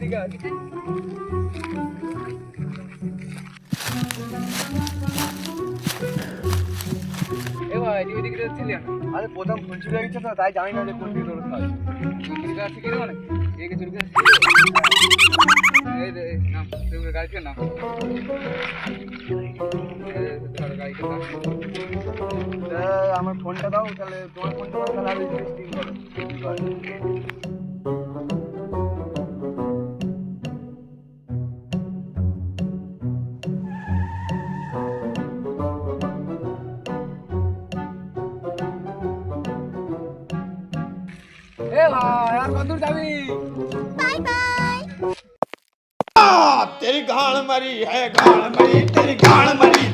ঠিক আছে। এ ভাই তুই ওইদিকে যাচ্ছিলি না? আরে প্রথম ফোন চুরি হয়ে গেছে তো, তাই জানি না যে কোন দিকে দৌড়তে হয়। তুই চুরি করা শিখে দেবো না? এই চুরি করা এই রে নাম তুই গাড়ি থেকে নাম গাড়ি আমার ফোনটা দাও, তাহলে তোমার ফোনটা দাও, তাহলে আমি স্টিম করো। এ ভাই আর কত দূর যাবি? Bye bye. तेरी गाड़ मरी है, गाड़ मरी, तेरी गाड़ मरी।